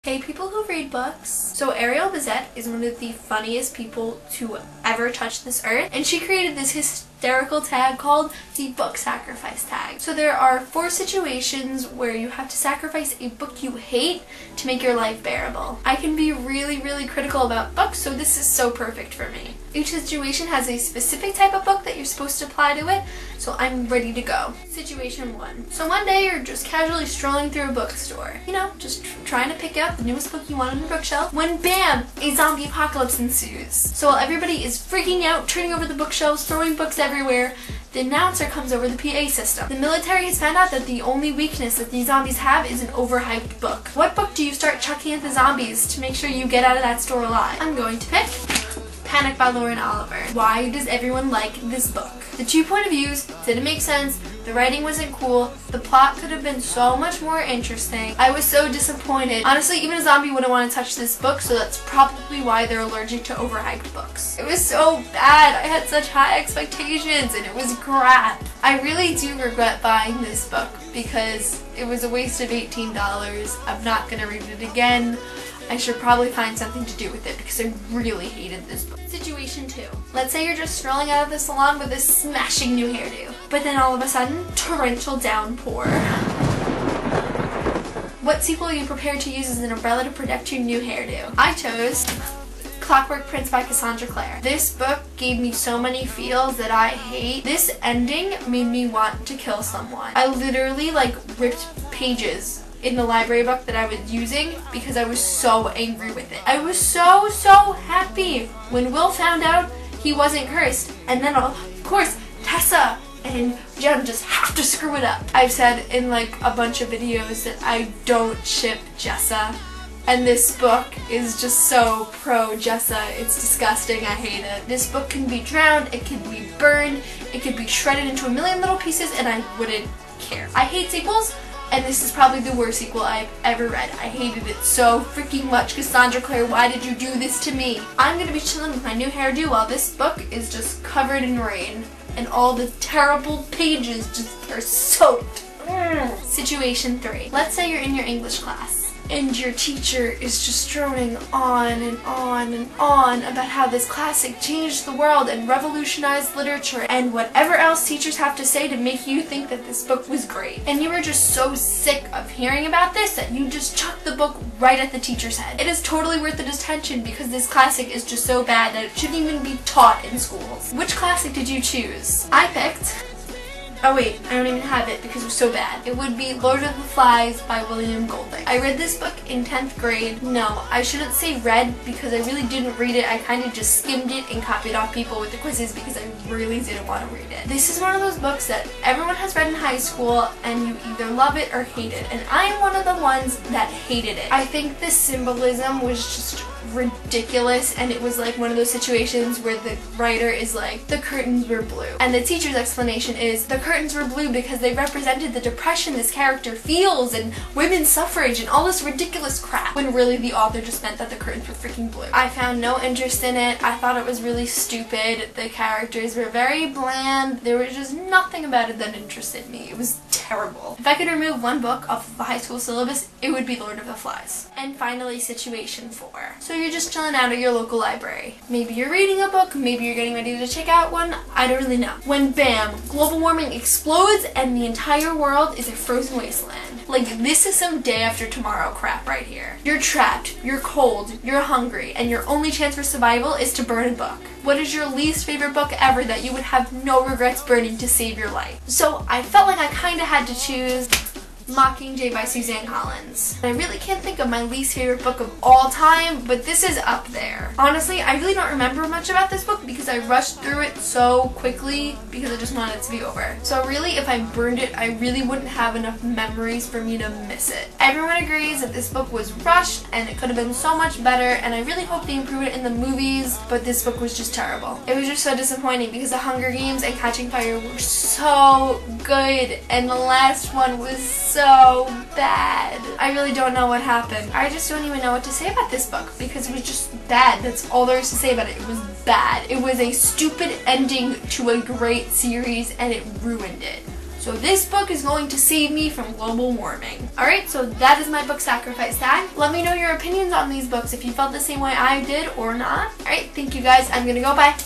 Hey people who read books. So Ariel Bizet is one of the funniest people to ever touch this earth, and she created this hysterical tag called the book sacrifice tag. So there are 4 situations where you have to sacrifice a book you hate to make your life bearable. I can be really critical about books, so this is so perfect for me. Each situation has a specific type of book that you're supposed to apply to it, so I'm ready to go. Situation 1. So one day you're just casually strolling through a bookstore, you know, just trying to pick out the newest book you want on your bookshelf, when BAM! A zombie apocalypse ensues. So while everybody is freaking out, turning over the bookshelves, throwing books everywhere, the announcer comes over the PA system. The military has found out that the only weakness that these zombies have is an overhyped book. What book do you start chucking at the zombies to make sure you get out of that store alive? I'm going to pick Panic by Lauren Oliver. Why does everyone like this book? The 2 point of views didn't make sense, the writing wasn't cool, the plot could have been so much more interesting. I was so disappointed. Honestly, even a zombie wouldn't want to touch this book, so that's probably why they're allergic to overhyped books. It was so bad. I had such high expectations and it was crap. I really do regret buying this book because it was a waste of $18. I'm not gonna read it again. I should probably find something to do with it because I really hated this book. Situation 2. Let's say you're just strolling out of the salon with this smashing new hairdo, but then all of a sudden, torrential downpour. What sequel are you prepared to use as an umbrella to protect your new hairdo? I chose Clockwork Prince by Cassandra Clare. This book gave me so many feels that I hate. This ending made me want to kill someone. I literally ripped pages in the library book that I was using because I was so angry with it. I was so happy when Will found out he wasn't cursed, and then of course Tessa and Jem just have to screw it up. I've said in a bunch of videos that I don't ship Jessa, and this book is just so pro Jessa. It's disgusting. I hate it. This book can be drowned, it can be burned, it could be shredded into a million little pieces, and I wouldn't care. I hate sequels, and this is probably the worst sequel I've ever read. I hated it so freaking much. Cassandra Clare, why did you do this to me? I'm gonna be chilling with my new hairdo while this book is just covered in rain and all the terrible pages just are soaked. Situation 3. Let's say you're in your English class and your teacher is just droning on and on about how this classic changed the world and revolutionized literature and whatever else teachers have to say to make you think that this book was great. And you were just so sick of hearing about this that you just chucked the book right at the teacher's head. It is totally worth the detention because this classic is just so bad that it shouldn't even be taught in schools. Which classic did you choose? I picked... Oh wait, I don't even have it because it was so bad. It would be Lord of the Flies by William Golding. I read this book in 10th grade. No, I shouldn't say read because I really didn't read it. I kind of just skimmed it and copied off people with the quizzes because I really didn't want to read it. This is one of those books that everyone has read in high school and you either love it or hate it. And I'm one of the ones that hated it. I think the symbolism was just ridiculous, and it was one of those situations where the writer is the curtains were blue, and the teacher's explanation is the curtains were blue because they represented the depression this character feels and women's suffrage and all this ridiculous crap, when really the author just meant that the curtains were freaking blue. I found no interest in it. I thought it was really stupid. The characters were very bland. There was just nothing about it that interested me. It was terrible. If I could remove one book off of the high school syllabus, it would be Lord of the Flies. And finally, situation 4. So you're just chilling out at your local library. Maybe you're reading a book, maybe you're getting ready to check out one, I don't really know. When BAM! Global warming explodes and the entire world is a frozen wasteland. This is some day after tomorrow crap right here. You're trapped, you're cold, you're hungry, and your only chance for survival is to burn a book. What is your least favorite book ever that you would have no regrets burning to save your life? So I felt like I kinda had to choose Mockingjay by Suzanne Collins. I really can't think of my least favorite book of all time, but this is up there. Honestly, I really don't remember much about this book because I rushed through it so quickly because I just wanted it to be over. So really, if I burned it, I really wouldn't have enough memories for me to miss it. Everyone agrees that this book was rushed and it could have been so much better, and I really hope they improve it in the movies, but this book was just terrible. It was just so disappointing because The Hunger Games and Catching Fire were so good, and the last one was so bad. I really don't know what happened. I just don't even know what to say about this book because it was just bad. That's all there is to say about it. It was bad. It was a stupid ending to a great series and it ruined it. So this book is going to save me from global warming. Alright, so that is my book sacrifice tag. Let me know your opinions on these books if you felt the same way I did or not. Alright, thank you guys. I'm gonna go. Bye.